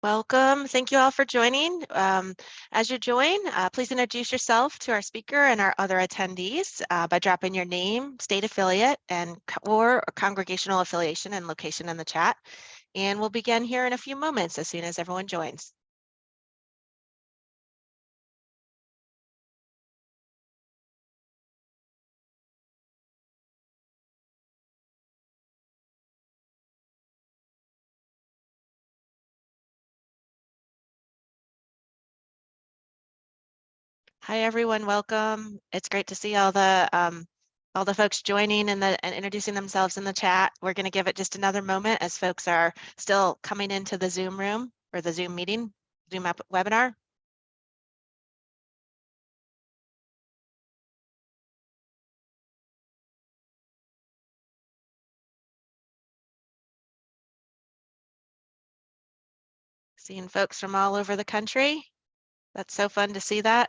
Welcome. Thank you all for joining. As you join, please introduce yourself to our speaker and our other attendees by dropping your name, state affiliate, and or congregational affiliation and location in the chat. And we'll begin here in a few moments as soon as everyone joins. Hi, everyone. Welcome. It's great to see all the folks joining and introducing themselves in the chat. We're going to give it just another moment as folks are still coming into the Zoom room or the Zoom meeting, Zoom webinar. Seeing folks from all over the country. That's so fun to see that.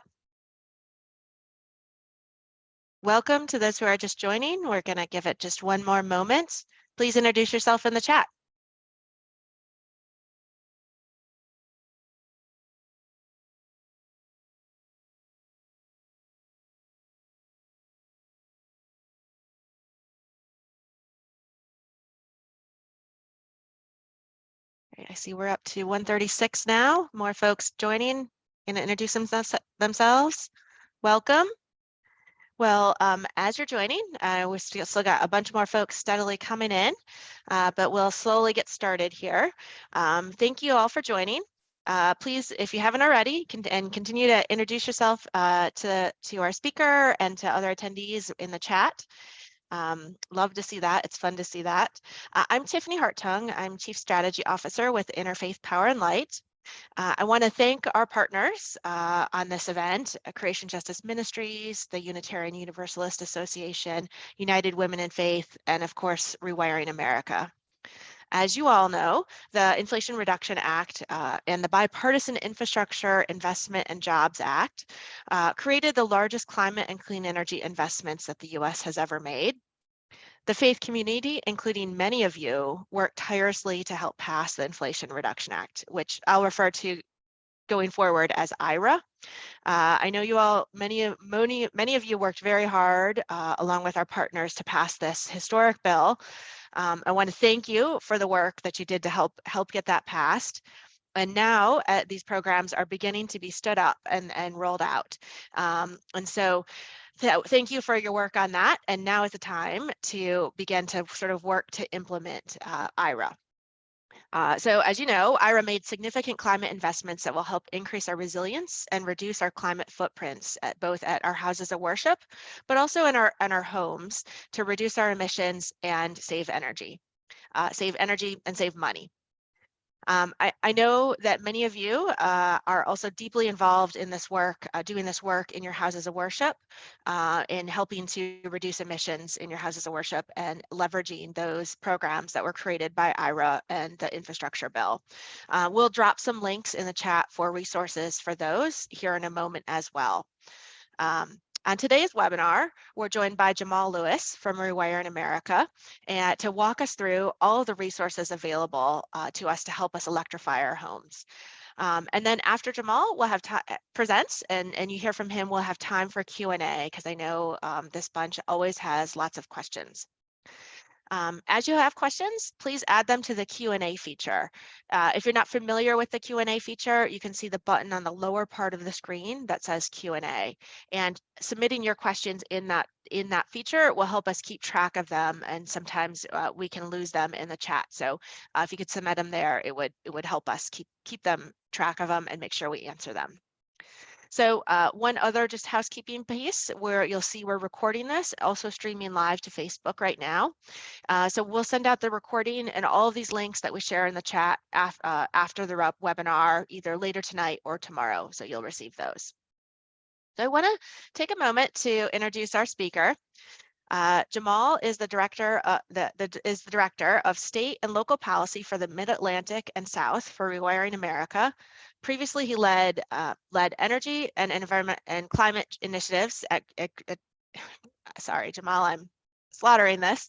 Welcome to those who are just joining. We're going to give it just one more moment. Please introduce yourself in the chat. I see we're up to 136 now. More folks joining and introduce themselves. Welcome. Well, as you're joining, we still got a bunch more folks steadily coming in, but we'll slowly get started here. Thank you all for joining. Please, if you haven't already, continue to introduce yourself to our speaker and to other attendees in the chat. Love to see that. It's fun to see that. I'm Tiffany Hartung. I'm Chief Strategy Officer with Interfaith Power and Light. I want to thank our partners on this event, Creation Justice Ministries, the Unitarian Universalist Association, United Women in Faith, and of course, Rewiring America. As you all know, the Inflation Reduction Act and the Bipartisan Infrastructure Investment and Jobs Act created the largest climate and clean energy investments that the U.S. has ever made. The faith community, including many of you, worked tirelessly to help pass the Inflation Reduction Act, which I'll refer to going forward as IRA. I know you all, many of you worked very hard along with our partners to pass this historic bill. I want to thank you for the work that you did to help get that passed. And now these programs are beginning to be stood up and rolled out. And so thank you for your work on that. And now is the time to begin to sort of work to implement IRA. So as you know, IRA made significant climate investments that will help increase our resilience and reduce our climate footprints both at our houses of worship, but also in our homes to reduce our emissions and save energy and save money. I know that many of you are also deeply involved in this work, doing this work in your houses of worship, in helping to reduce emissions in your houses of worship and leveraging those programs that were created by IRA and the infrastructure bill. We'll drop some links in the chat for resources for those here in a moment as well. On today's webinar, we're joined by Jamal Lewis from Rewiring America and to walk us through all of the resources available to us to help us electrify our homes. And then after Jamal, we'll have presents and you hear from him, we'll have time for Q&A because I know this bunch always has lots of questions. As you have questions, please add them to the Q&A feature. If you're not familiar with the Q&A feature, you can see the button on the lower part of the screen that says Q&A. And submitting your questions in that feature will help us keep track of them, and sometimes we can lose them in the chat. So if you could submit them there, it would help us keep them track of them and make sure we answer them. So one other just housekeeping piece where you'll see we're recording this, also streaming live to Facebook right now. So we'll send out the recording and all of these links that we share in the chat after the webinar, either later tonight or tomorrow. So you'll receive those. So I want to take a moment to introduce our speaker. Jamal is the director of state and local policy for the Mid-Atlantic and South for Rewiring America. Previously, he led energy and environment and climate initiatives at sorry, Jamal, I'm slaughtering this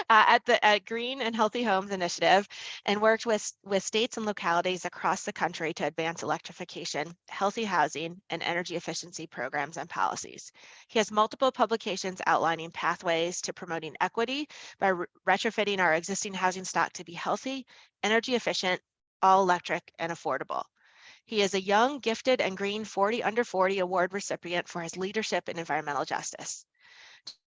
at the Green and Healthy Homes Initiative, and worked with states and localities across the country to advance electrification, healthy housing, and energy efficiency programs and policies. He has multiple publications outlining pathways to promoting equity by retrofitting our existing housing stock to be healthy, energy efficient, all electric, and affordable. He is a young, gifted, and green 40 under 40 award recipient for his leadership in environmental justice.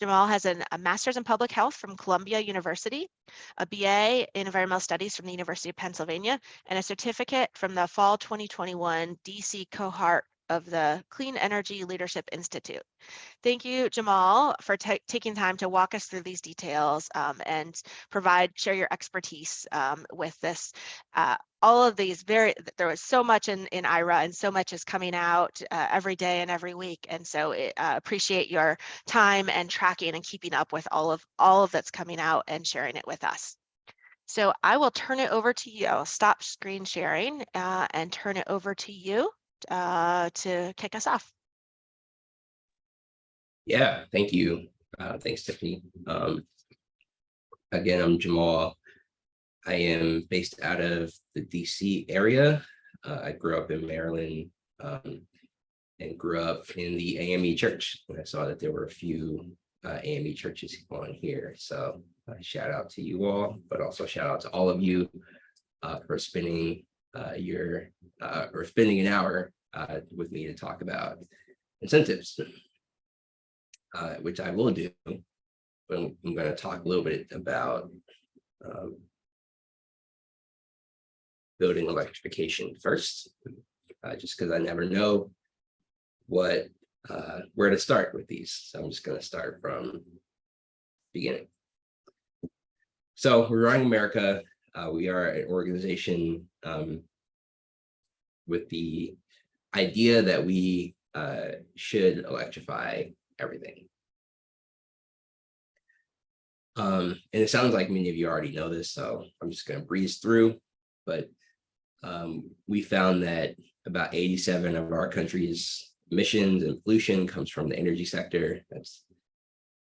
Jamal has a master's in public health from Columbia University, a BA in environmental studies from the University of Pennsylvania, and a certificate from the fall 2021 DC cohort of the Clean Energy Leadership Institute. Thank you, Jamal, for taking time to walk us through these details and share your expertise with this. All of these there was so much in IRA, and so much is coming out every day and every week. And so appreciate your time and tracking and keeping up with all of that's coming out and sharing it with us. So I will turn it over to you. I'll stop screen sharing and turn it over to you to kick us off. Yeah, thank you. Thanks, Tiffany. Again, I'm Jamal. I am based out of the DC area. I grew up in Maryland and grew up in the AME church. And I saw that there were a few AME churches on here. So shout out to you all, but also shout out to all of you for spending spending an hour with me to talk about incentives. Which I will do, but I'm going to talk a little bit about building electrification first, just because I never know where to start with these. So I'm just going to start from the beginning. So Rewiring America, we are an organization with the idea that we should electrify everything. And it sounds like many of you already know this, so I'm just going to breeze through. But we found that about 87% of our country's emissions and pollution comes from the energy sector. That's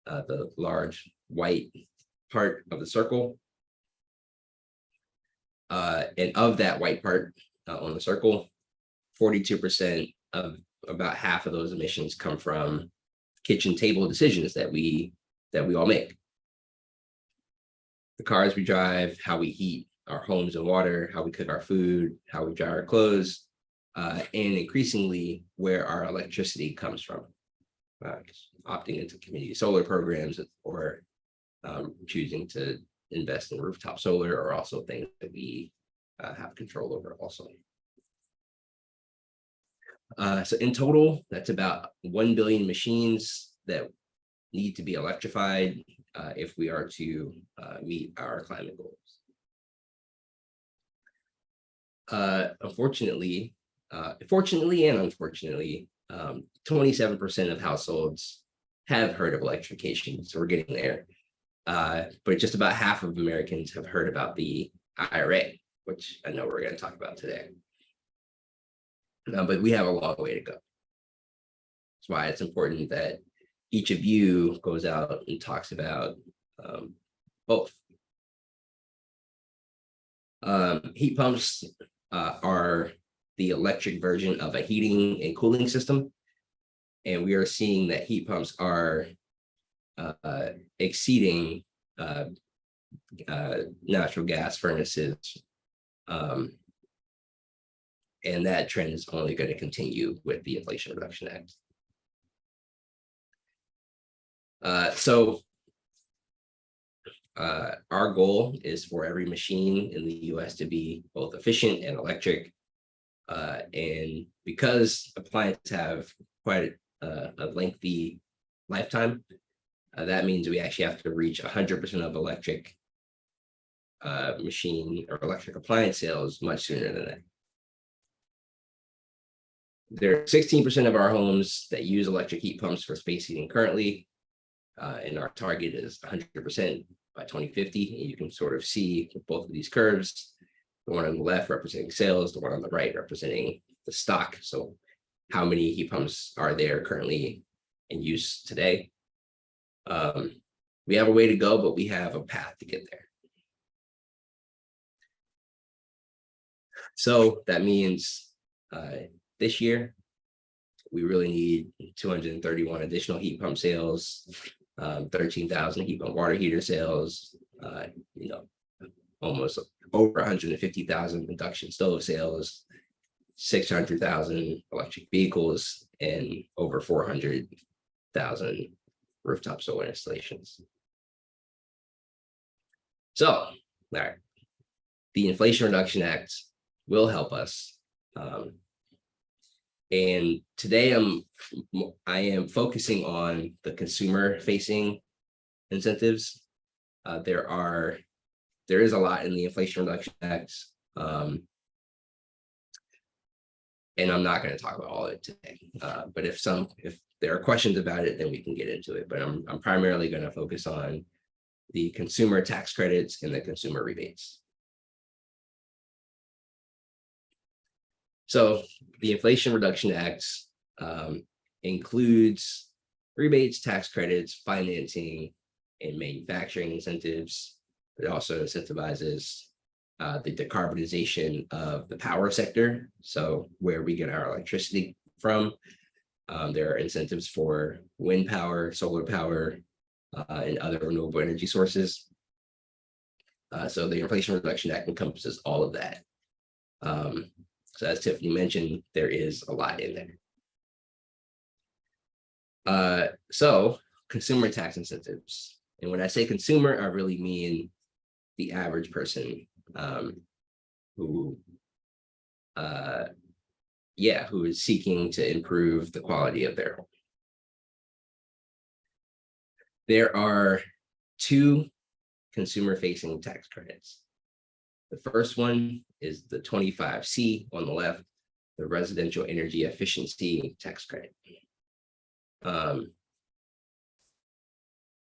the large white part of the circle. And of that white part on the circle, 42% of about half of those emissions come from kitchen table decisions that we all make. The cars we drive, how we heat our homes and water, how we cook our food, how we dry our clothes, and increasingly where our electricity comes from. Opting into community solar programs or choosing to invest in rooftop solar are also things that we have control over also. So in total, that's about 1 billion machines that need to be electrified if we are to meet our climate goals. Fortunately and unfortunately, 27% of households have heard of electrification, so we're getting there. But just about half of Americans have heard about the IRA, which I know we're going to talk about today. But we have a long way to go. That's why it's important that each of you goes out and talks about both. Heat pumps are the electric version of a heating and cooling system. And we are seeing that heat pumps are exceeding natural gas furnaces. And that trend is only going to continue with the Inflation Reduction Act. So our goal is for every machine in the US to be both efficient and electric. And because appliances have quite a lengthy lifetime, that means we actually have to reach 100% of electric machine or electric appliance sales much sooner than that. There are 16% of our homes that use electric heat pumps for space heating currently, and our target is 100% by 2050. And you can sort of see both of these curves, the one on the left representing sales, the one on the right representing the stock. So how many heat pumps are there currently in use today? we have a way to go, but we have a path to get there. So that means this year, we really need 231 additional heat pump sales, 13,000 heat pump water heater sales, almost over 150,000 induction stove sales, 600,000 electric vehicles, and over 400,000 rooftop solar installations. So, all right, the Inflation Reduction Act will help us. And today I am focusing on the consumer facing incentives. There is a lot in the Inflation Reduction Act. And I'm not going to talk about all of it today. But if there are questions about it, then we can get into it. But I'm primarily going to focus on the consumer tax credits and the consumer rebates. So the Inflation Reduction Act includes rebates, tax credits, financing, and manufacturing incentives. It also incentivizes the decarbonization of the power sector. So where we get our electricity from, there are incentives for wind power, solar power, and other renewable energy sources. So the Inflation Reduction Act encompasses all of that. So as Tiffany mentioned, there is a lot in there. So consumer tax incentives. And when I say consumer, I really mean the average person who is seeking to improve the quality of their home. There are two consumer-facing tax credits. The first one is the 25C on the left, the residential energy efficiency tax credit.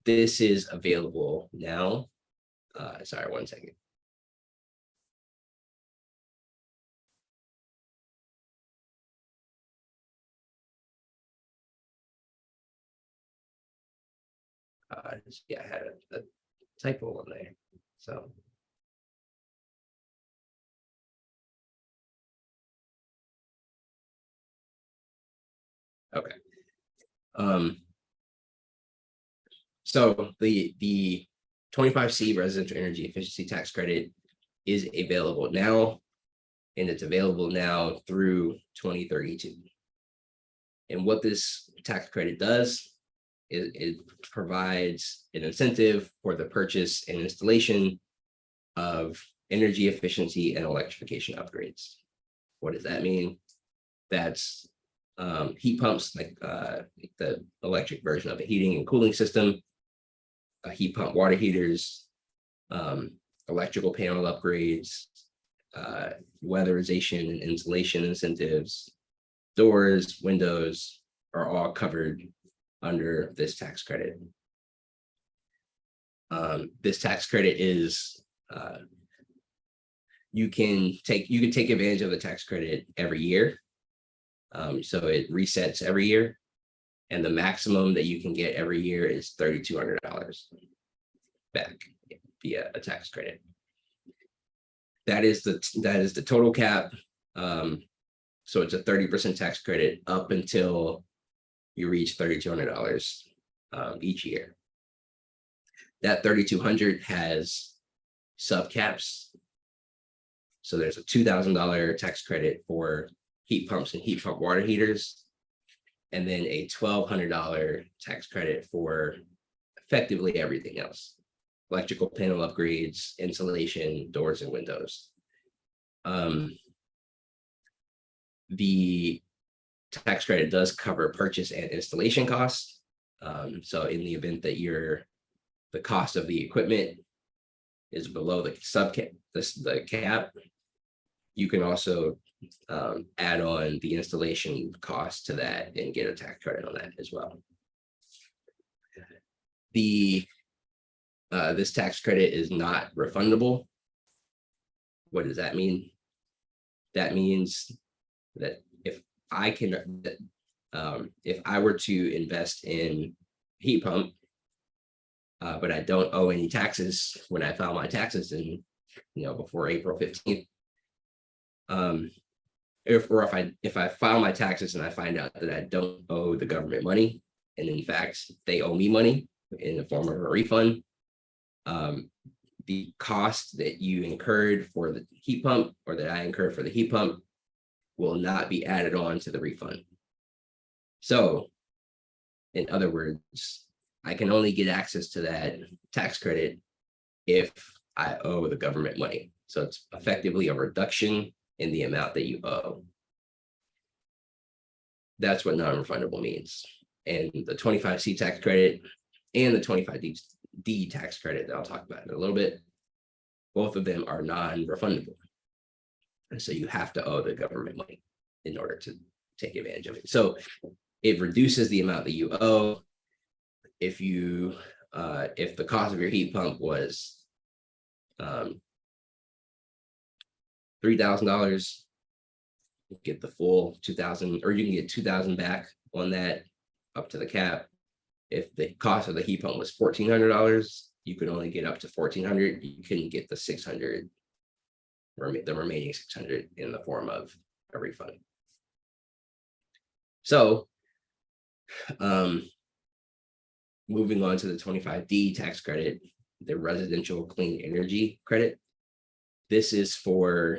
This is available now. Sorry, one second. I had a typo on there. So. Okay. So the 25C residential energy efficiency tax credit is available now, and it's available now through 2032. And what this tax credit does is it provides an incentive for the purchase and installation of energy efficiency and electrification upgrades. What does that mean? That's heat pumps, like the electric version of a heating and cooling system, heat pump water heaters, electrical panel upgrades, weatherization and insulation incentives, doors, windows are all covered under this tax credit. This tax credit is you can take advantage of the tax credit every year. So it resets every year, and the maximum that you can get every year is $3,200 back via a tax credit. That is the total cap. So it's a 30% tax credit up until you reach $3,200 each year. That $3,200 has subcaps. So there's a $2,000 tax credit for heat pumps and heat pump water heaters, and then a $1,200 tax credit for effectively everything else: electrical panel upgrades, insulation, doors, and windows. The tax credit does cover purchase and installation costs. So in the event that the cost of the equipment is below the subcap, the cap, you can also add on the installation cost to that and get a tax credit on that as well. This tax credit is not refundable. What does that mean? That means that if I were to invest in heat pump but I don't owe any taxes when I file my taxes in, before April 15th. If I file my taxes and I find out that I don't owe the government money, and in fact they owe me money in the form of a refund, the cost that you incurred for the heat pump, or that I incurred for the heat pump, will not be added on to the refund. So, in other words, I can only get access to that tax credit if I owe the government money. So it's effectively a reduction in the amount that you owe. That's what non-refundable means. And the 25C tax credit and the 25D tax credit that I'll talk about in a little bit, both of them are non-refundable. And so you have to owe the government money in order to take advantage of it. So it reduces the amount that you owe. If the cost of your heat pump was $3,000, you get the full $2,000, or you can get $2,000 back on that up to the cap. If the cost of the heat pump was $1,400, you could only get up to $1,400. You couldn't get the $600, the remaining $600 in the form of a refund. So, moving on to the 25D tax credit, the residential clean energy credit. This is for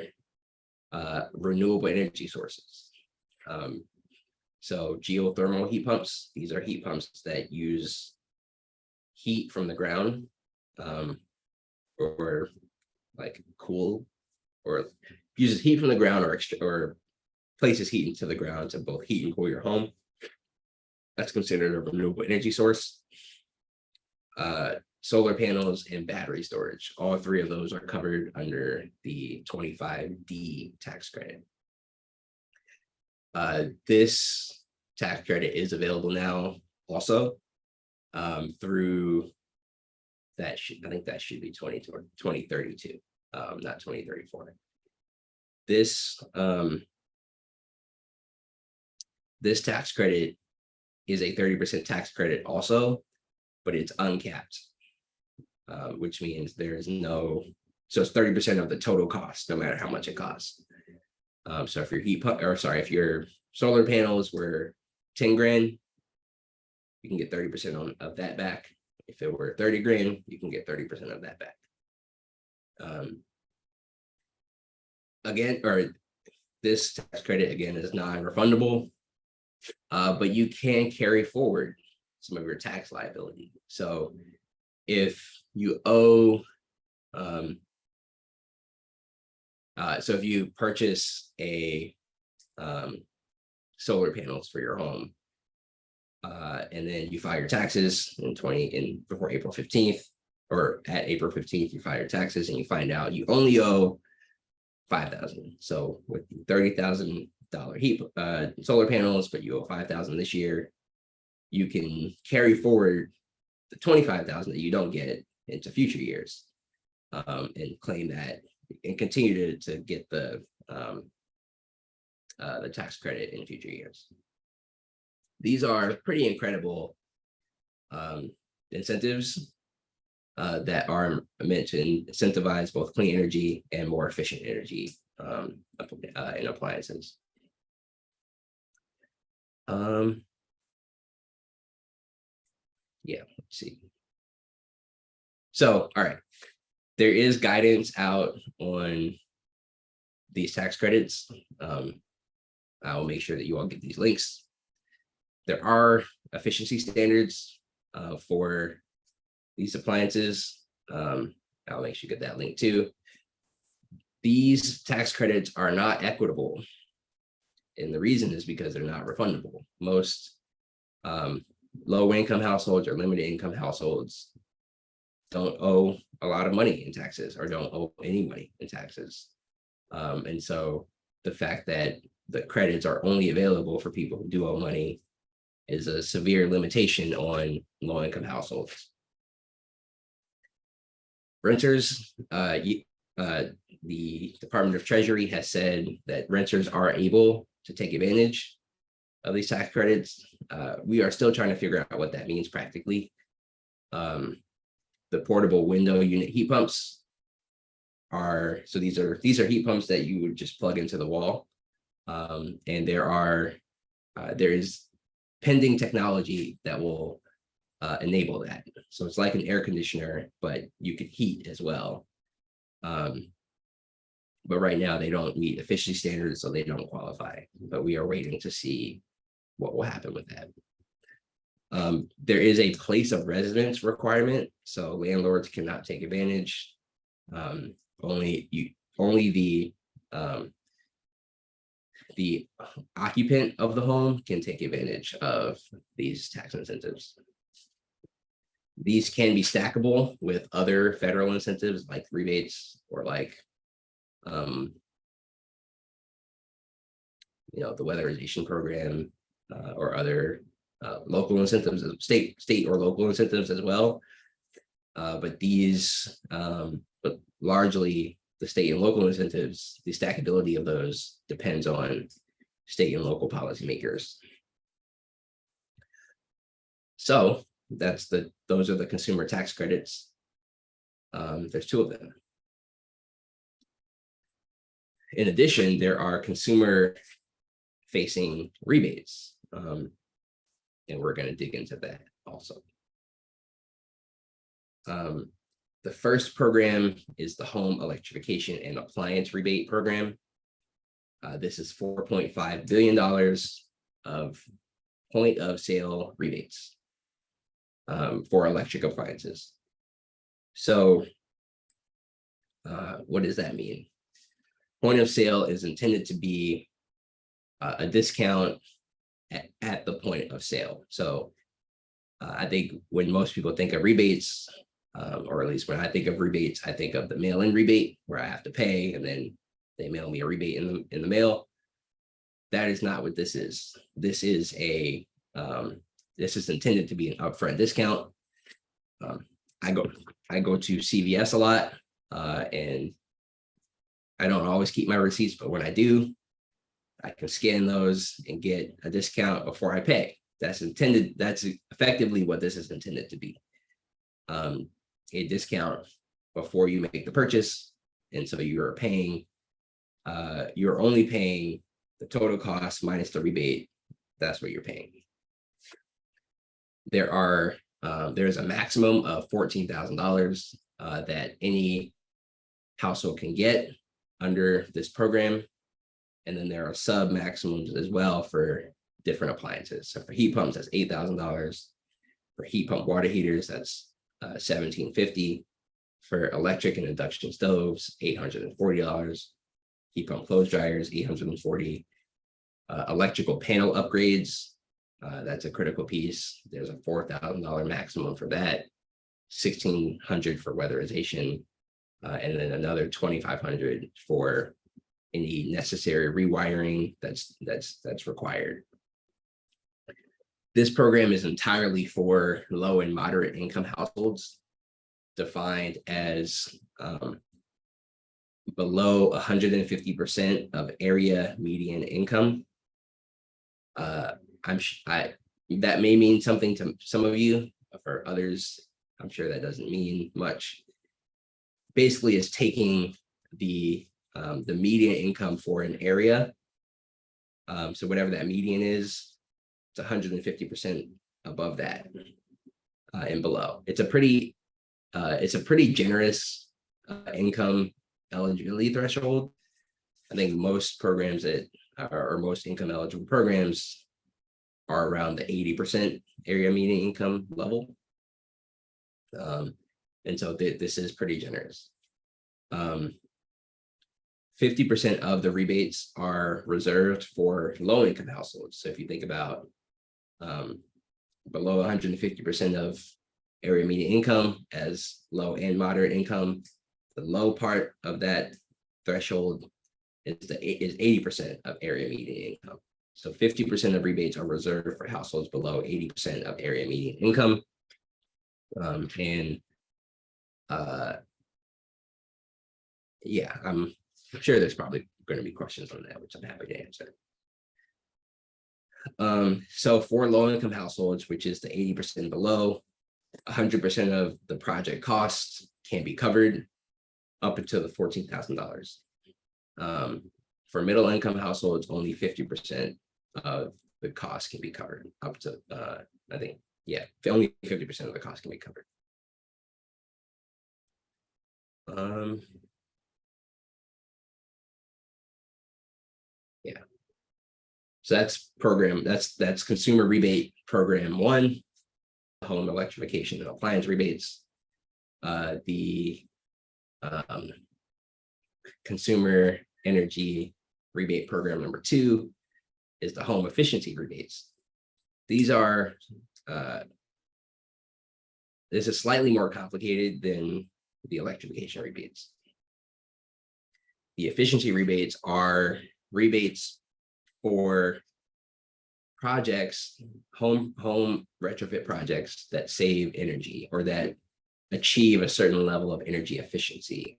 renewable energy sources. So geothermal heat pumps, these are heat pumps that use heat from the ground, or like cool, or uses heat from the ground, or places heat into the ground to both heat and cool your home. That's considered a renewable energy source. Solar panels and battery storage, all three of those are covered under the 25D tax credit. This tax credit is available now also through that. I think that should be 2032, not 2034. This tax credit is a 30% tax credit also, but it's uncapped, which means there is no, so it's 30% of the total cost, no matter how much it costs. So if your if your solar panels were 10 grand, you can get 30% of that back. If it were 30 grand, you can get 30% of that back. This tax credit again is non-refundable, but you can carry forward some of your tax liability. So if you owe, so if you purchase a solar panels for your home, and then you file your taxes before April 15th, or at April 15th, you file your taxes and you find out you only owe $5,000. So with $30,000 heat solar panels, but you owe $5,000 this year, you can carry forward the $25,000 that you don't get into future years, and claim that and continue to get the tax credit in future years. These are pretty incredible incentives that are meant to incentivize both clean energy and more efficient energy in appliances. Yeah, let's see. So, all right, there is guidance out on these tax credits. I'll make sure that you all get these links. There are efficiency standards for these appliances. I'll make sure you get that link too. These tax credits are not equitable, and the reason is because they're not refundable. Most low-income households or limited income households don't owe a lot of money in taxes, or don't owe any money in taxes. And so the fact that the credits are only available for people who do owe money is a severe limitation on low-income households. Renters, the Department of Treasury has said that renters are able to take advantage of these tax credits. We are still trying to figure out what that means practically. The portable window unit heat pumps are, so these are heat pumps that you would just plug into the wall. And there is pending technology that will enable that. So it's like an air conditioner, but you can heat as well. But right now they don't meet efficiency standards, so they don't qualify. But we are waiting to see what will happen with that. There is a place of residence requirement, so landlords cannot take advantage. Only the occupant of the home can take advantage of these tax incentives. These can be stackable with other federal incentives like rebates or like the weatherization program or other local incentives, state or local incentives as well. But largely the state and local incentives, the stackability of those depends on state and local policymakers. So those are the consumer tax credits. There's two of them. In addition, there are consumer facing rebates. And we're going to dig into that also. The first program is the Home Electrification and Appliance Rebate Program. This is $4.5 billion of point of sale rebates for electric appliances. So what does that mean? Point of sale is intended to be a discount at the point of sale. So I think when most people think of rebates, or at least when I think of rebates, I think of the mail-in rebate where I have to pay and then they mail me a rebate in the mail. That is not what this is. This is intended to be an upfront discount. I go to CVS a lot, and I don't always keep my receipts, but when I do, I can scan those and get a discount before I pay. That's effectively what this is intended to be. A discount before you make the purchase. And so you're only paying the total cost minus the rebate. That's what you're paying. There's a maximum of $14,000 that any household can get under this program. And then there are sub maximums as well for different appliances. So for heat pumps, that's $8,000. For heat pump water heaters, that's $1,750. For electric and induction stoves, $840. Heat pump clothes dryers, $840. Electrical panel upgrades, that's a critical piece. There's a $4,000 maximum for that. $1,600 for weatherization, and then another $2,500 for any necessary rewiring that's required. This program is entirely for low and moderate income households, defined as below 150% of area median income. That may mean something to some of you. For others, I'm sure that doesn't mean much. Basically, it's taking the median income for an area. So whatever that median is, it's 150% above that and below. It's a pretty generous income eligibility threshold. I think most programs or most income eligible programs are around the 80% area median income level. And so this is pretty generous. 50% of the rebates are reserved for low income households. So if you think about below 150% of area median income as low and moderate income, the low part of that threshold is 80% of area median income. So 50% of rebates are reserved for households below 80% of area median income. Yeah, I'm sure there's probably going to be questions on that, which I'm happy to answer. So for low income households, which is the 80% below, 100% of the project costs can be covered up until the $14,000. For middle income households, only 50% of the cost can be covered up to, I think, yeah, only 50% of the cost can be covered. Yeah. So that's program, that's consumer rebate program 1, home electrification and appliance rebates. The consumer energy rebate program number 2 is the home efficiency rebates. These are this is slightly more complicated than the electrification rebates. The efficiency rebates are rebates for projects, home retrofit projects that save energy or that achieve a certain level of energy efficiency.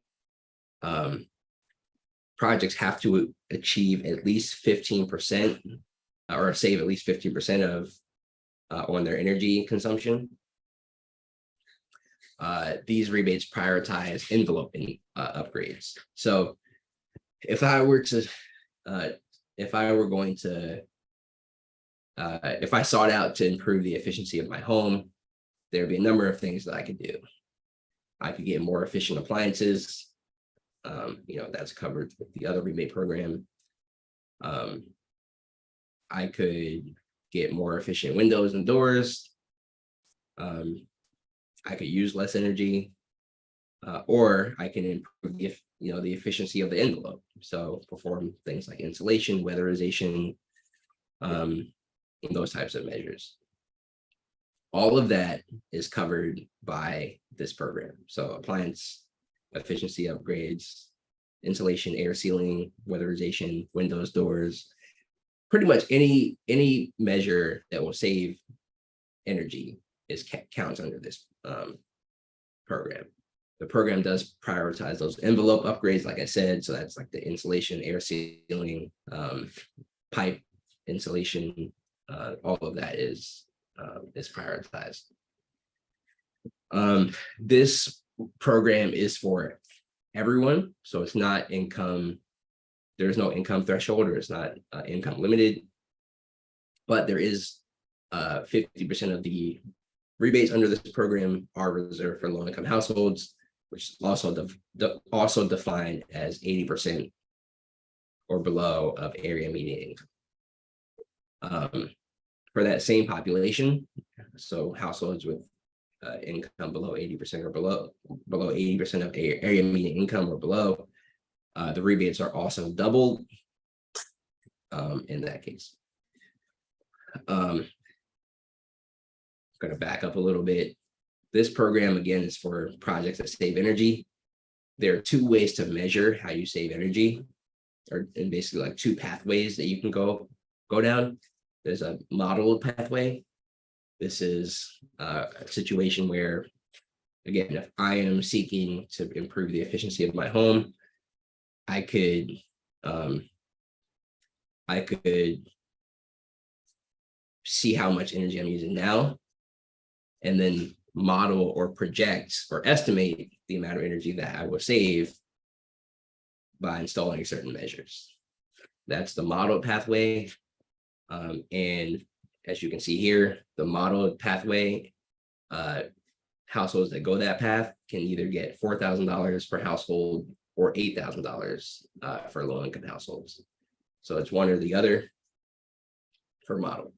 Projects have to achieve at least 15% or save at least 15% of on their energy consumption. These rebates prioritize envelope upgrades. So if I were going to if I sought out to improve the efficiency of my home, there'd be a number of things that I could do. I could get more efficient appliances. That's covered with the other rebate program. I could get more efficient windows and doors. I could use less energy, or I can improve the efficiency of the envelope. So perform things like insulation, weatherization, those types of measures. All of that is covered by this program. So appliance efficiency upgrades, insulation, air sealing, weatherization, windows, doors, pretty much any measure that will save energy counts under this program. The program does prioritize those envelope upgrades, like I said. So that's like the insulation, air sealing, pipe insulation, all of that is prioritized. This program is for everyone, so it's not income. There's no income threshold, or it's not income limited, but there is 50% of the rebates under this program are reserved for low-income households, which is also defined as 80% or below of area median income. For that same population, so households with income below 80% or below 80% of area median income or below, the rebates are also doubled in that case. I'm going to back up a little bit. This program, again, is for projects that save energy. There are 2 ways to measure how you save energy, and basically like 2 pathways that you can go down. There's a modeled pathway. This is a situation where, again, if I am seeking to improve the efficiency of my home, I could see how much energy I'm using now, and then model or project or estimate the amount of energy that I will save by installing certain measures. That's the modeled pathway. And as you can see here, the modeled pathway, households that go that path can either get $4,000 per household or $8,000 for low-income households. So it's one or the other for model.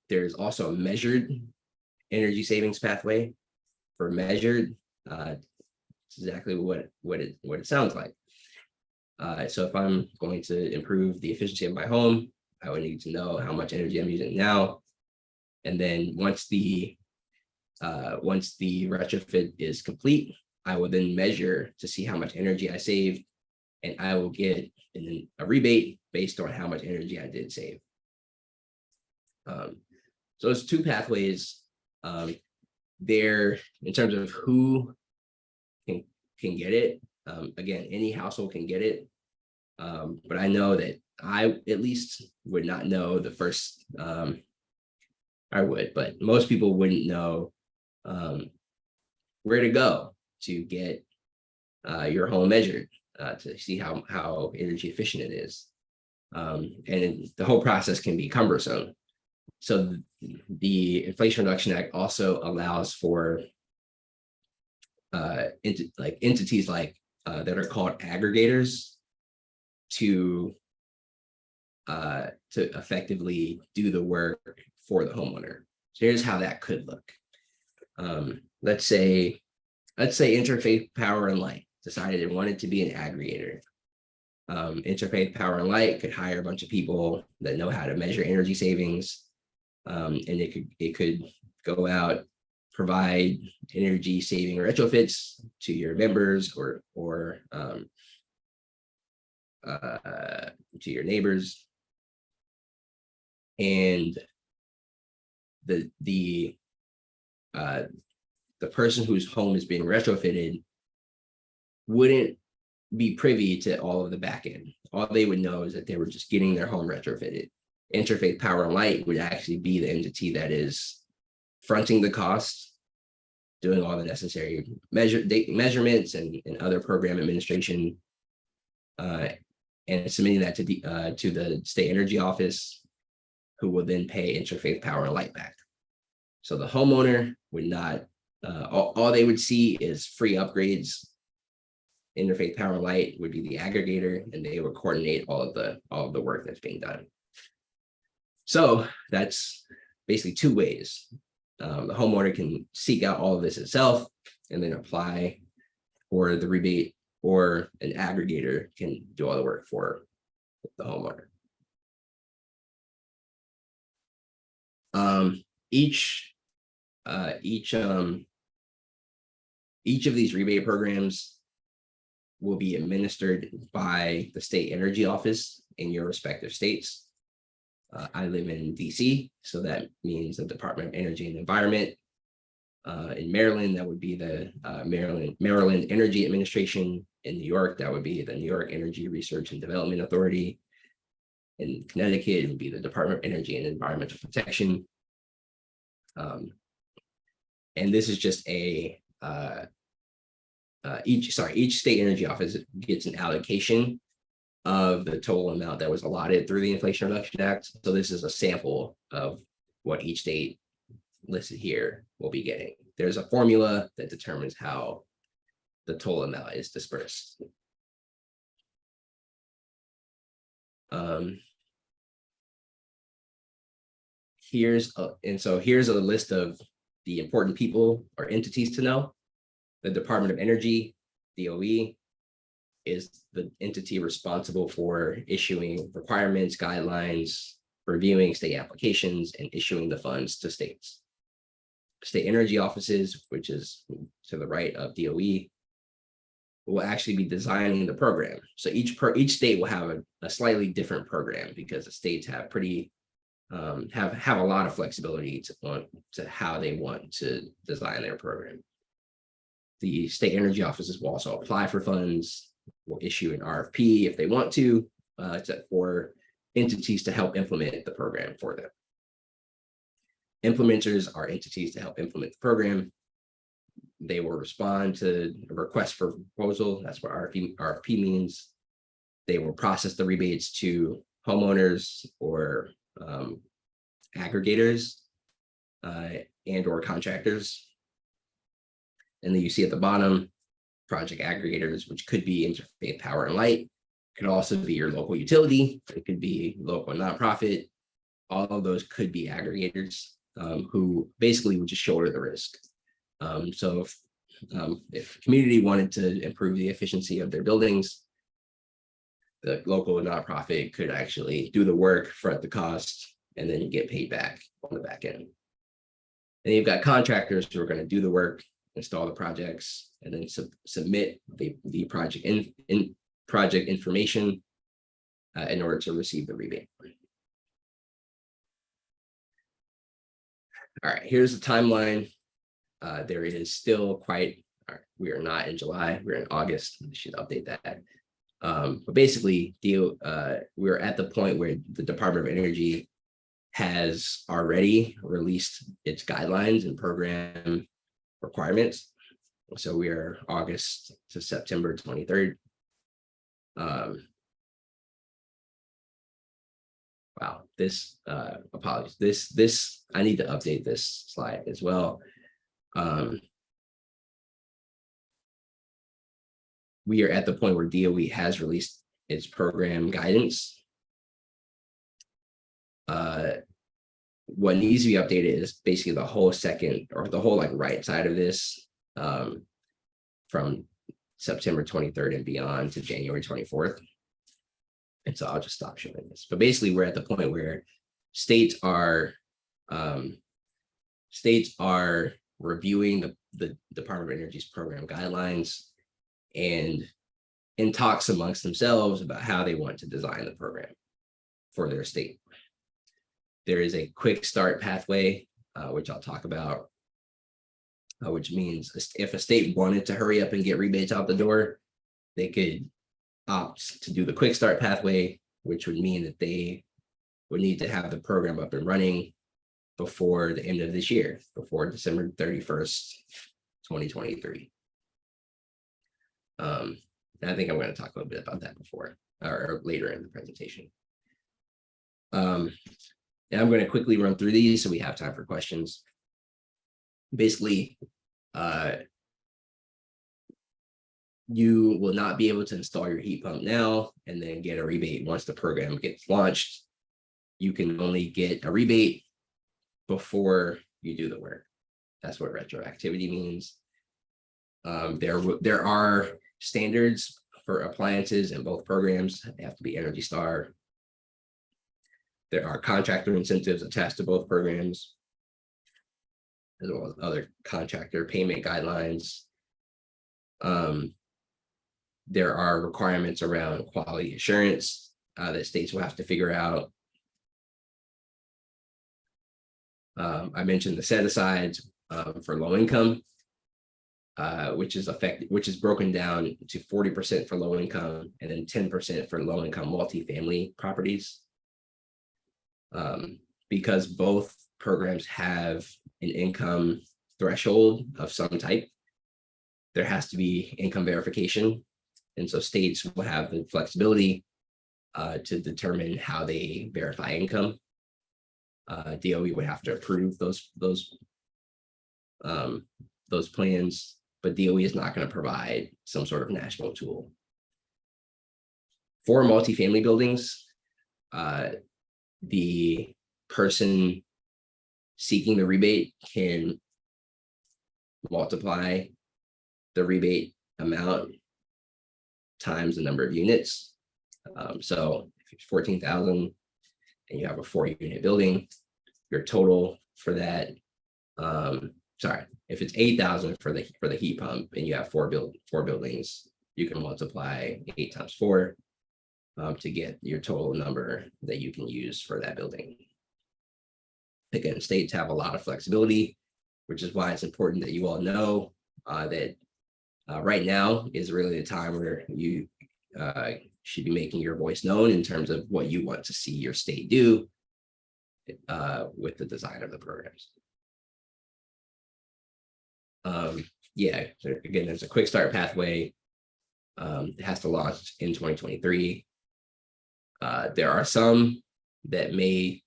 There's also a measured energy savings pathway. For measured, it's exactly what it sounds like. So if I'm going to improve the efficiency of my home, I would need to know how much energy I'm using now. And then once the retrofit is complete, I will then measure to see how much energy I saved, and I will get a rebate based on how much energy I did save. So it's 2 pathways there in terms of who can get it. Again, any household can get it. But I know that I at least would not know the first, I would, but most people wouldn't know where to go to get your home measured to see how energy efficient it is. And the whole process can be cumbersome. So the Inflation Reduction Act also allows for entities like that are called aggregators to effectively do the work for the homeowner. So here's how that could look. Let's say Interfaith Power and Light decided it wanted to be an aggregator. Interfaith Power and Light could hire a bunch of people that know how to measure energy savings, and it could go out, provide energy saving retrofits to your members or to your neighbors, and the person whose home is being retrofitted wouldn't be privy to all of the back end. All they would know is that they were just getting their home retrofitted. Interfaith Power and Light would actually be the entity that is fronting the cost, doing all the necessary measurements and other program administration, and submitting that to the state energy office, who will then pay Interfaith Power and Light back. So the homeowner would not, all they would see is free upgrades. Interfaith Power and Light would be the aggregator, and they would coordinate all of the work that's being done. So that's basically two ways. The homeowner can seek out all of this itself and then apply for the rebate, or an aggregator can do all the work for the homeowner. Each of these rebate programs will be administered by the state energy office in your respective states. I live in DC, so that means the Department of Energy and Environment. In Maryland, that would be the Maryland Energy Administration. In New York, that would be the New York Energy Research and Development Authority. In Connecticut, it would be the Department of Energy and Environmental Protection. And this is just each state energy office gets an allocation of the total amount that was allotted through the Inflation Reduction Act. So this is a sample of what each state listed here will be getting. There's a formula that determines how the total amount is dispersed. Here's a list of the important people or entities to know. The Department of Energy, DOE, is the entity responsible for issuing requirements, guidelines, reviewing state applications, and issuing the funds to states. State energy offices, which is to the right of DOE, will actually be designing the program. So each state will have a slightly different program, because the states have pretty have a lot of flexibility to how they want to design their program. The state energy offices will also apply for funds, will issue an RFP if they want to for entities to help implement the program for them. Implementers are entities to help implement the program. They will respond to a request for proposal. That's what RFP means. They will process the rebates to homeowners or aggregators and or contractors. And then you see at the bottom, project aggregators, which could be Interfaith Power and Light. It could also be your local utility. It could be local nonprofit. All of those could be aggregators who basically would just shoulder the risk. So if the community wanted to improve the efficiency of their buildings, the local nonprofit could actually do the work, front the cost, and then get paid back on the back end. And you've got contractors who are going to do the work, install the projects, and then submit the project project information in order to receive the rebate. All right, here's the timeline. There is still quite, we are not in July, we're in August. We should update that. But basically, we're at the point where the Department of Energy has already released its guidelines and program requirements. So we are August to September 23rd. Wow, this apologies. This I need to update this slide as well. We are at the point where DOE has released its program guidance. What needs to be updated is basically the whole second or the whole like right side of this, from September 23rd and beyond to January 24th. And so I'll just stop showing this. But basically, we're at the point where states are reviewing the Department of Energy's program guidelines and in talks amongst themselves about how they want to design the program for their state. There is a quick start pathway, which I'll talk about, which means if a state wanted to hurry up and get rebates out the door, they could opt to do the quick start pathway, which would mean that they would need to have the program up and running before the end of this year, before December 31st, 2023. I think I'm going to talk a little bit about that before or later in the presentation. And I'm going to quickly run through these so we have time for questions. Basically, you will not be able to install your heat pump now and then get a rebate once the program gets launched. You can only get a rebate before you do the work. That's what retroactivity means. There are standards for appliances in both programs. They have to be Energy Star. There are contractor incentives attached to both programs, as well as other contractor payment guidelines. There are requirements around quality assurance that states will have to figure out. I mentioned the set asides for low income, which is broken down to 40% for low income and then 10% for low income multifamily properties. Because both programs have an income threshold of some type, there has to be income verification. And so states will have the flexibility to determine how they verify income. DOE would have to approve those plans, but DOE is not going to provide some sort of national tool. For multifamily buildings, the person seeking the rebate can multiply the rebate amount times the number of units. So if it's 14,000 and you have a 4-unit building, your total for that, if it's 8,000 for the heat pump and you have four buildings, you can multiply 8 times 4 to get your total number that you can use for that building. Again, states have a lot of flexibility, which is why it's important that you all know that right now is really the time where you should be making your voice known in terms of what you want to see your state do with the design of the programs. So again, there's a quick start pathway. It has to launch in 2023. There are some that may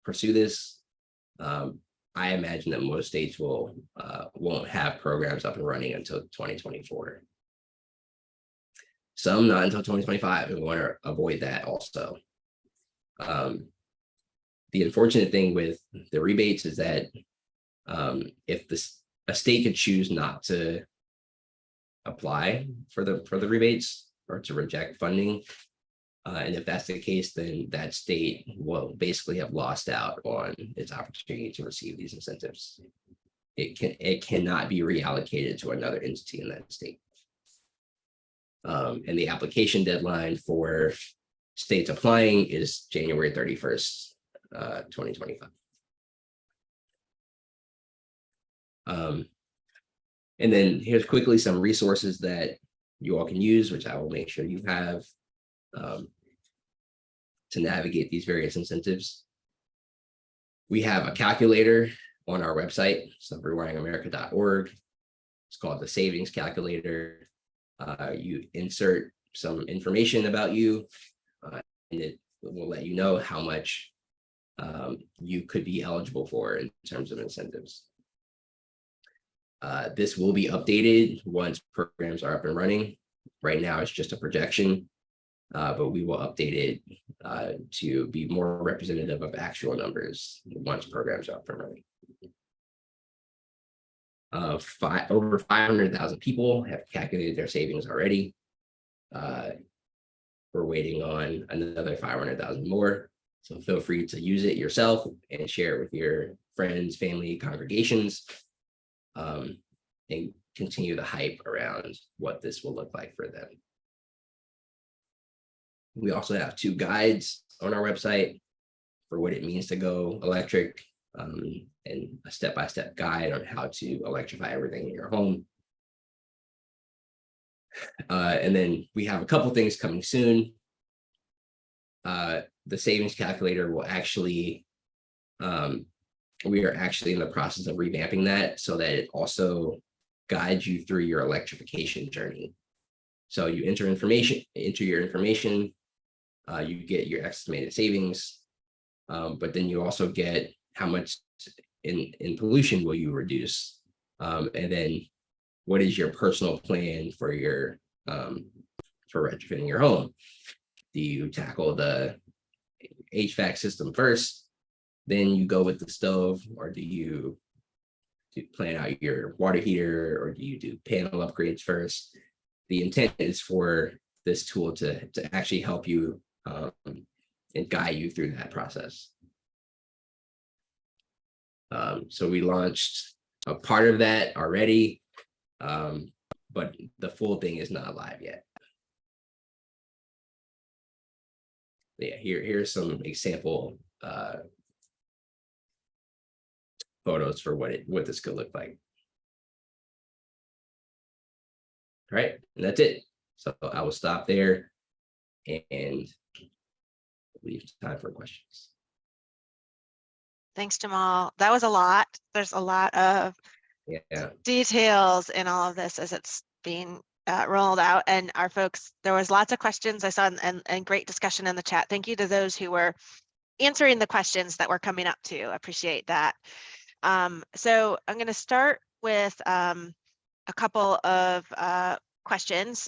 pursue this. I imagine that most states won't have programs up and running until 2024. Some not until 2025, and we want to avoid that also. The unfortunate thing with the rebates is that if a state could choose not to apply for the rebates or to reject funding, and if that's the case, then that state will basically have lost out on its opportunity to receive these incentives. It cannot be reallocated to another entity in that state. And the application deadline for states applying is January 31st, 2025. And then here's quickly some resources that you all can use, which I will make sure you have to navigate these various incentives. We have a calculator on our website, so rewiringamerica.org. It's called the savings calculator. You insert some information about you, and it will let you know how much you could be eligible for in terms of incentives. This will be updated once programs are up and running. Right now, it's just a projection, but we will update it to be more representative of actual numbers once programs are up and running. Over 500,000 people have calculated their savings already. We're waiting on another 500,000 more. So feel free to use it yourself and share it with your friends, family, congregations, and continue the hype around what this will look like for them. We also have 2 guides on our website for what it means to go electric, and a step-by-step guide on how to electrify everything in your home. And then we have a couple things coming soon. The savings calculator will actually, we are actually in the process of revamping that so that it also guides you through your electrification journey. So you enter your information, you get your estimated savings, but then you also get how much in pollution will you reduce, and then what is your personal plan for your for retrofitting your home. Do you tackle the HVAC system first, then you go with the stove, or do you plan out your water heater, or do you do panel upgrades first? The intent is for this tool to actually help you and guide you through that process. So we launched a part of that already, but the full thing is not live yet. Yeah, here's some example photos for what this could look like. All right, and that's it. So I will stop there and leave time for questions. Thanks, Jamal. That was a lot. There's a lot of details in all of this as it's being rolled out, and our folks, there was lots of questions I saw, and great discussion in the chat. Thank you to those who were answering the questions that were coming up too. I appreciate that. So I'm going to start with a couple of questions.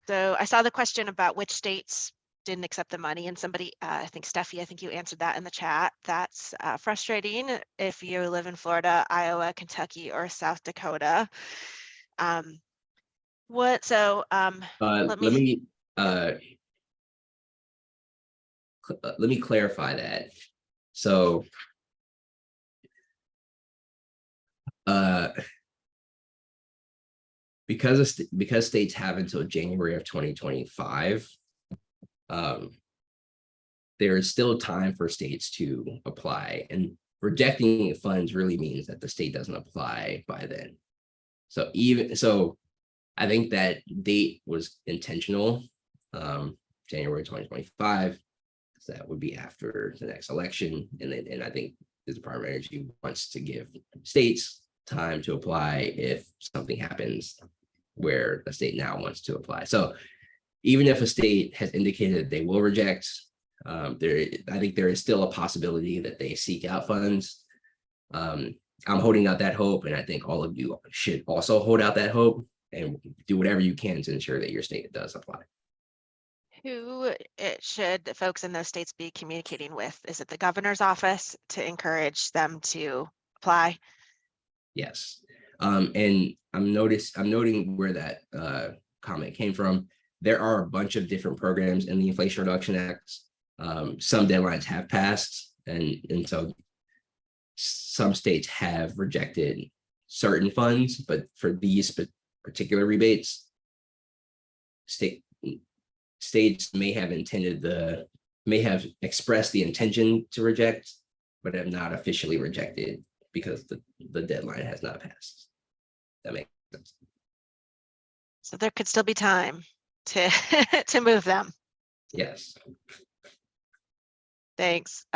So I saw the question about which states didn't accept the money, and somebody, I think Steffi, I think you answered that in the chat. That's frustrating if you live in Florida, Iowa, Kentucky, or South Dakota. Let me clarify that. So because states have until January of 2025, there is still time for states to apply, and rejecting funds really means that the state doesn't apply by then. So I think that date was intentional, January 2025, because that would be after the next election, and I think the Department of Energy wants to give states time to apply if something happens where the state now wants to apply. So even if a state has indicated that they will reject, I think there is still a possibility that they seek out funds. I'm holding out that hope, and I think all of you should also hold out that hope and do whatever you can to ensure that your state does apply. Who should the folks in those states be communicating with? Is it the governor's office to encourage them to apply? Yes. And I'm noting where that comment came from. There are a bunch of different programs in the Inflation Reduction Act. Some deadlines have passed, and so some states have rejected certain funds, but for these particular rebates, states may have expressed the intention to reject, but have not officially rejected because the deadline has not passed. That makes sense. So there could still be time to to move them. Yes. Thanks.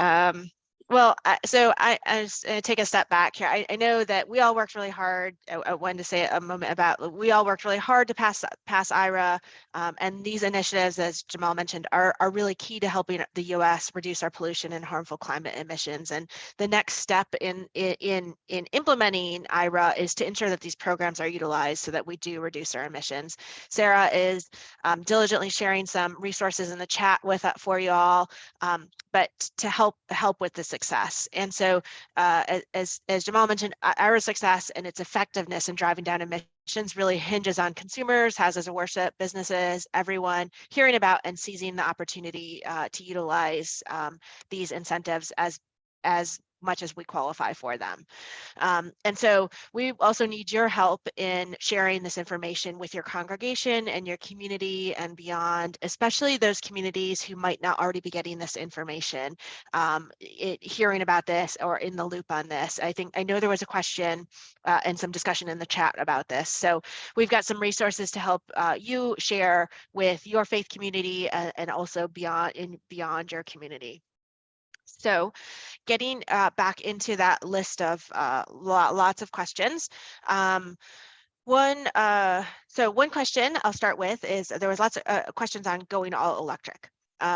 Well, I just take a step back here. I know that we all worked really hard. I wanted to say a moment about we all worked really hard to pass IRA, and these initiatives, as Jamal mentioned, are really key to helping the U.S. reduce our pollution and harmful climate emissions. And the next step in implementing IRA is to ensure that these programs are utilized so that we do reduce our emissions. Sarah is diligently sharing some resources in the chat with for you all. But to help with the success. And so as Jamal mentioned, IRA success and its effectiveness in driving down emissions really hinges on consumers, houses of worship, businesses, everyone hearing about and seizing the opportunity to utilize these incentives as much as we qualify for them. And so we also need your help in sharing this information with your congregation and your community and beyond, especially those communities who might not already be getting this information, hearing about this or in the loop on this. I know there was a question and some discussion in the chat about this. So we've got some resources to help you share with your faith community and also beyond your community. So getting back into that list of lots of questions. One question I'll start with is there was lots of questions on going all electric.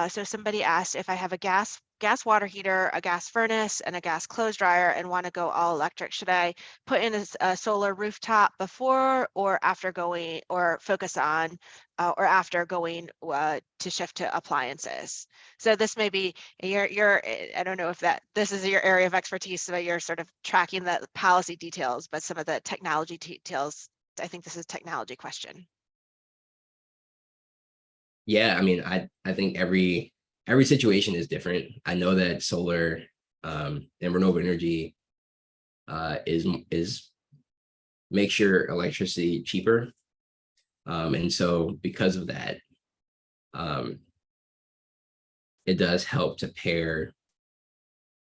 So somebody asked if I have a gas water heater, a gas furnace, and a gas clothes dryer and want to go all electric, should I put in a solar rooftop before or after going, or focus on or after going to shift to appliances? So this may be your I don't know if this is your area of expertise, so you're sort of tracking the policy details, but some of the technology details, I think this is a technology question. Yeah, I mean, I think every situation is different. I know that solar and renewable energy is make sure electricity cheaper. And so because of that, it does help to pair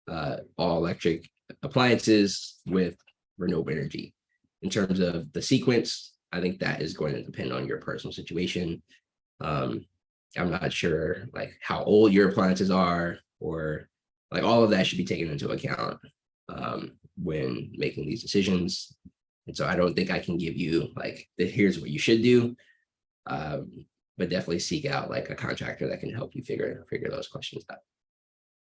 all electric appliances with renewable energy. In terms of the sequence, I think that is going to depend on your personal situation. I'm not sure like how old your appliances are, or like all of that should be taken into account when making these decisions. And so I don't think I can give you like here's what you should do, but definitely seek out like a contractor that can help you figure those questions out.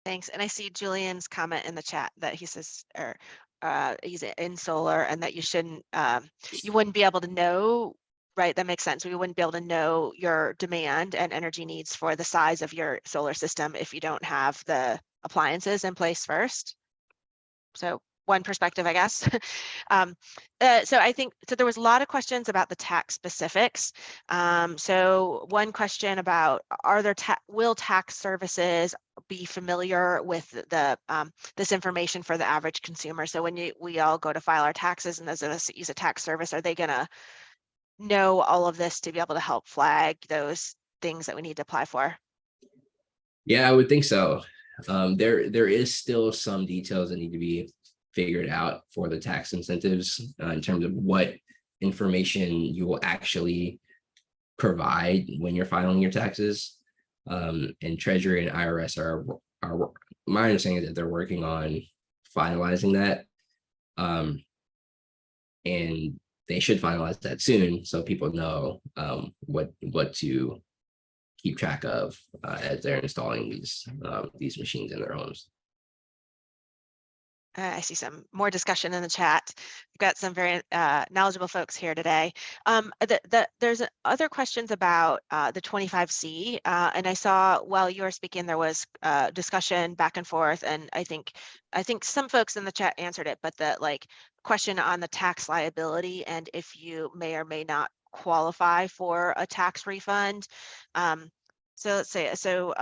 Thanks. And I see Julian's comment in the chat that he says, he's in solar, and that you wouldn't be able to know, right? That makes sense. We wouldn't be able to know your demand and energy needs for the size of your solar system if you don't have the appliances in place first. So one perspective, I guess. So I think, so there was a lot of questions about the tax specifics. So one question about, will tax services be familiar with this information for the average consumer? So when we all go to file our taxes and those of us that use a tax service, are they gonna know all of this to be able to help flag those things that we need to apply for? Yeah, I would think so. There is still some details that need to be figured out for the tax incentives in terms of what information you will actually provide when you're filing your taxes. And Treasury and IRS are my understanding is that they're working on finalizing that. And they should finalize that soon so people know what to keep track of as they're installing these machines in their homes. I see some more discussion in the chat. We've got some very knowledgeable folks here today. There's other questions about the 25C, and I saw while you were speaking there was discussion back and forth, and I think some folks in the chat answered it, but the question on the tax liability and if you may or may not qualify for a tax refund. So let's say so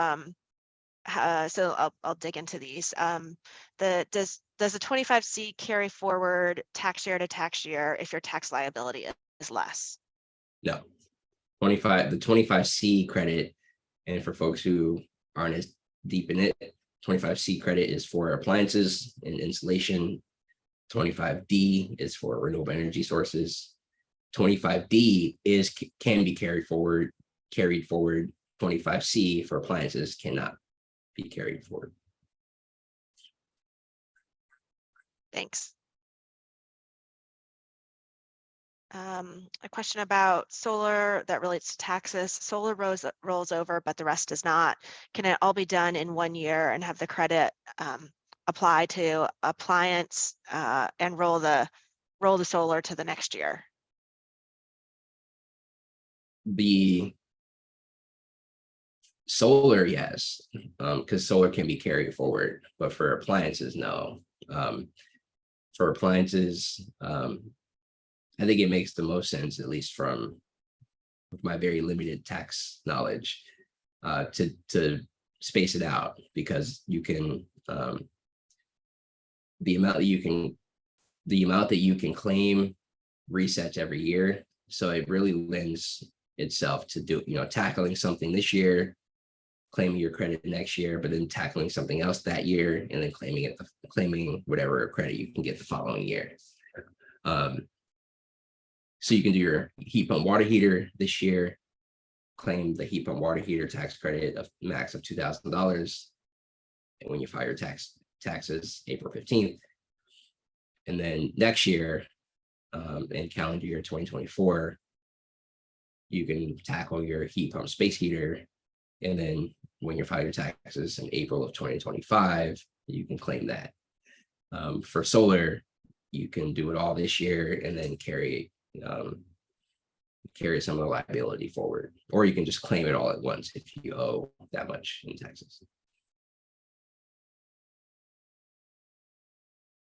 I'll dig into these. Does the 25C carry forward tax year to tax year if your tax liability is less? No. The 25C credit, and for folks who aren't as deep in it, 25C credit is for appliances and insulation. 25D is for renewable energy sources. 25D can be carried forward. 25C for appliances cannot be carried forward. Thanks. A question about solar that relates to taxes. Solar rolls over, but the rest does not. Can it all be done in 1 year and have the credit apply to appliance and roll the solar to the next year? The solar, yes, because solar can be carried forward, but for appliances, no. For appliances, I think it makes the most sense, at least from my very limited tax knowledge, to space it out, because you can the amount that you can claim resets every year. So it really lends itself to tackling something this year, claiming your credit next year, but then tackling something else that year, and then claiming whatever credit you can get the following year. So you can do your heat pump water heater this year, claim the heat pump water heater tax credit of max of $2,000. And when you file your taxes April 15th. And then next year, in calendar year 2024, you can tackle your heat pump space heater. And then when you file your taxes in April of 2025, you can claim that. For solar, you can do it all this year and then carry some of the liability forward, or you can just claim it all at once if you owe that much in taxes.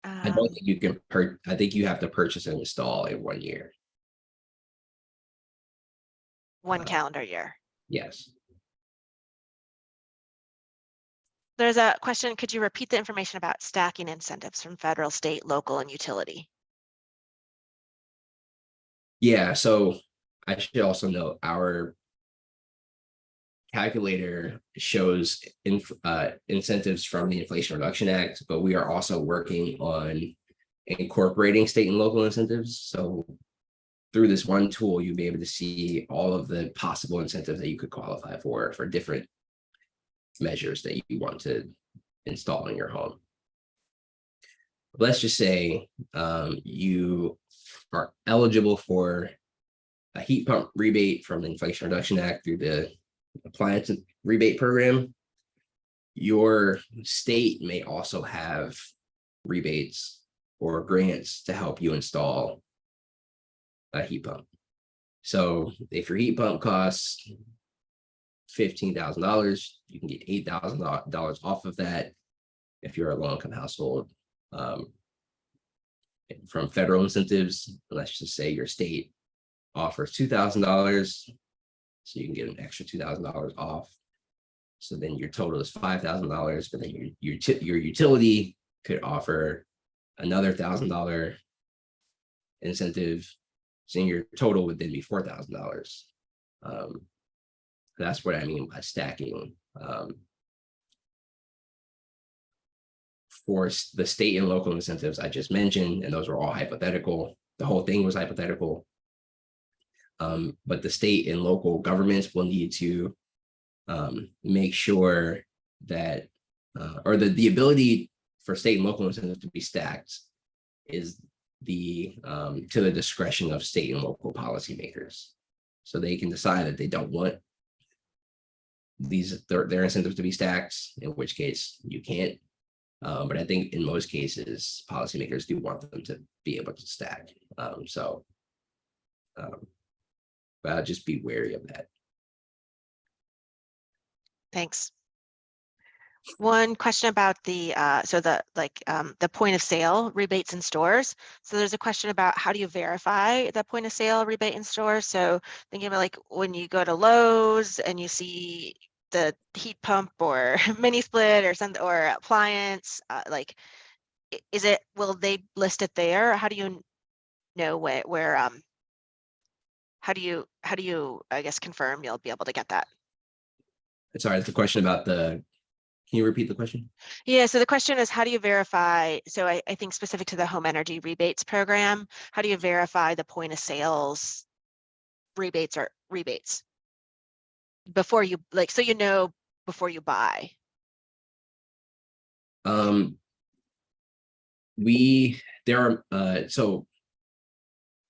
I don't think you can I think you have to purchase and install in 1 year. One calendar year. Yes. There's a question, could you repeat the information about stacking incentives from federal, state, local, and utility? Yeah, so I should also note our calculator shows incentives from the Inflation Reduction Act, but we are also working on incorporating state and local incentives. So through this one tool, you'll be able to see all of the possible incentives that you could qualify for different measures that you want to install in your home. Let's just say you are eligible for a heat pump rebate from the Inflation Reduction Act through the Appliance rebate program. Your state may also have rebates or grants to help you install a heat pump. So if your heat pump costs $15,000, you can get $8,000 off of that if you're a low-income household. From federal incentives, let's just say your state offers $2,000, so you can get an extra $2,000 off. So then your total is $5,000, but then your utility could offer another $1,000 incentive. So your total would then be $4,000. That's what I mean by stacking. For the state and local incentives I just mentioned, and those were all hypothetical. The whole thing was hypothetical. But the state and local governments will need to make sure that, or the ability for state and local incentives to be stacked is to the discretion of state and local policymakers. So they can decide that they don't want their incentives to be stacked, in which case you can't. But I think in most cases, policymakers do want them to be able to stack. But just be wary of that. Thanks. One question about the point of sale rebates in stores. So there's a question about how do you verify the point of sale rebate in stores? So thinking about like when you go to Lowe's and you see the heat pump or mini split or something or appliance, will they list it there? Or how do you know where how do you I guess confirm you'll be able to get that? Sorry, it's a question about can you repeat the question? Yeah, so the question is, how do you verify? So I think specific to the home energy rebates program, how do you verify the point of sales rebates before you before you buy? So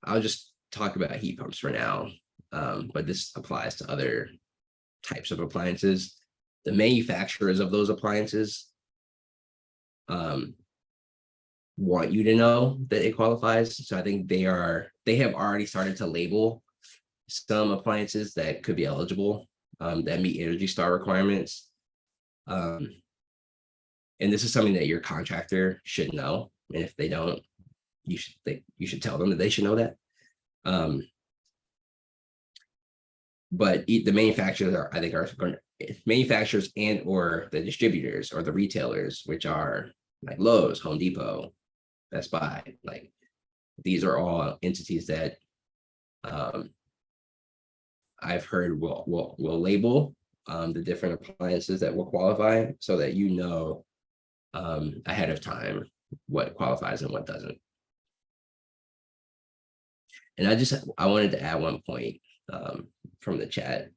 I'll just talk about heat pumps for now, but this applies to other types of appliances. The manufacturers of those appliances want you to know that it qualifies. So I think they have already started to label some appliances that could be eligible, that meet Energy Star requirements. And this is something that your contractor should know. And if they don't, you should tell them that they should know that. But the manufacturers are going to manufacturers and or the distributors or the retailers, which are like Lowe's, Home Depot, Best Buy. Like these are all entities that I've heard will label the different appliances that will qualify, so that you know ahead of time what qualifies and what doesn't. And I wanted to add one point from the chat.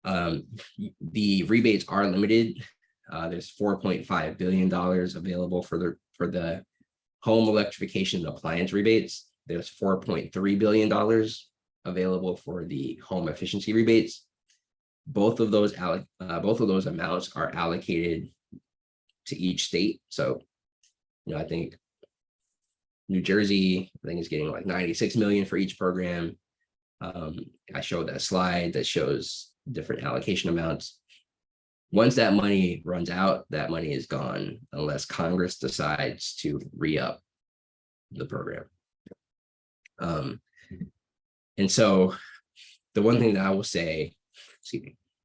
The rebates are limited. There's $4.5 billion available for the home electrification and appliance rebates. There's $4.3 billion available for the home efficiency rebates. Both of those amounts are allocated to each state. So, I think New Jersey, is getting like 96 million for each program. I showed that slide that shows different allocation amounts. Once that money runs out, that money is gone unless Congress decides to re-up the program. And so the one thing that I will say,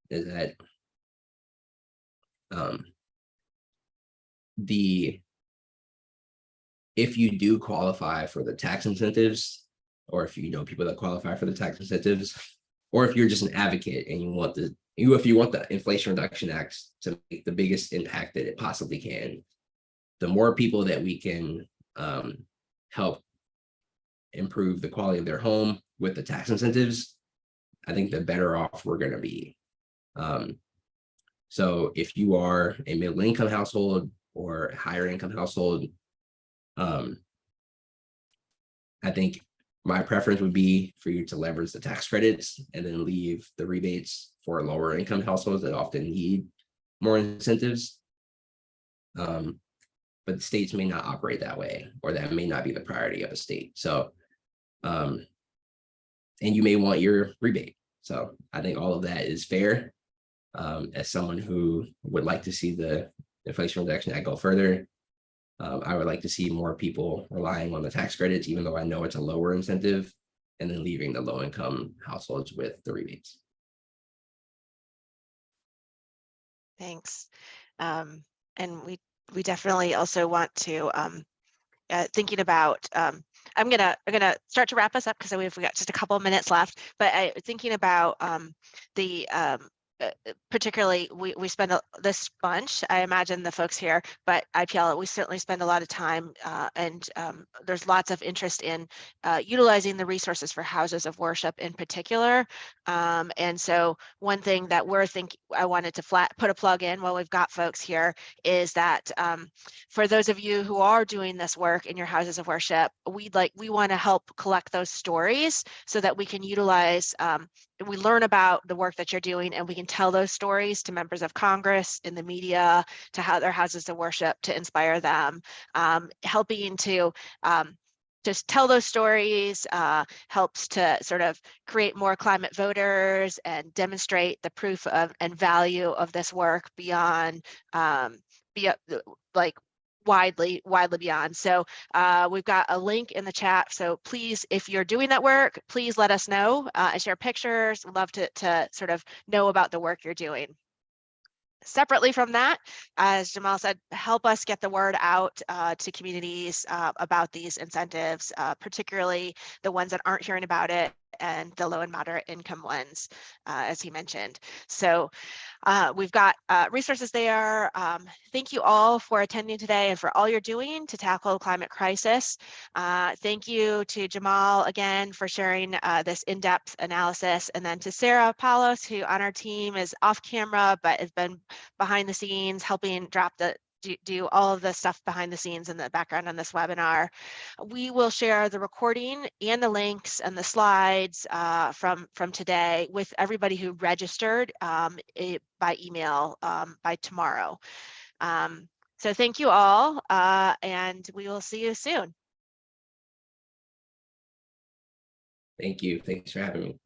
is that if you do qualify for the tax incentives, or if you know people that qualify for the tax incentives, or if you're just an advocate and if you want the Inflation Reduction Act to make the biggest impact that it possibly can, the more people that we can help improve the quality of their home with the tax incentives, I think the better off we're going to be. So if you are a middle income household or a higher income household, I think my preference would be for you to leverage the tax credits and then leave the rebates for lower income households that often need more incentives. But the states may not operate that way, or that may not be the priority of a state. So, and you may want your rebate. So I think all of that is fair. As someone who would like to see the Inflation Reduction Act go further, I would like to see more people relying on the tax credits, even though I know it's a lower incentive, and then leaving the low income households with the rebates. Thanks. And we definitely also want to thinking about I'm gonna start to wrap us up because we've got just a couple of minutes left, but thinking about the particularly we spend this bunch, I imagine the folks here, but IPL, we certainly spend a lot of time and there's lots of interest in utilizing the resources for houses of worship in particular. And so one thing that I wanted to put a plug in while we've got folks here is that for those of you who are doing this work in your houses of worship, we want to help collect those stories so that we can utilize we learn about the work that you're doing, and we can tell those stories to members of Congress, in the media, to how their houses of worship, to inspire them. Helping to just tell those stories helps to sort of create more climate voters and demonstrate the proof of and value of this work beyond widely beyond. So we've got a link in the chat. So please, if you're doing that work, please let us know and share pictures. We'd love to sort of know about the work you're doing. Separately from that, as Jamal said, help us get the word out to communities about these incentives, particularly the ones that aren't hearing about it and the low and moderate income ones, as he mentioned. So we've got resources there. Thank you all for attending today and for all you're doing to tackle the climate crisis. Thank you to Jamal again for sharing this in-depth analysis, and then to Sarah Palos, who on our team is off camera but has been behind the scenes helping drop the do all of the stuff behind the scenes in the background on this webinar. We will share the recording and the links and the slides from today with everybody who registered by email by tomorrow. So thank you all, and we will see you soon. Thank you. Thanks for having me.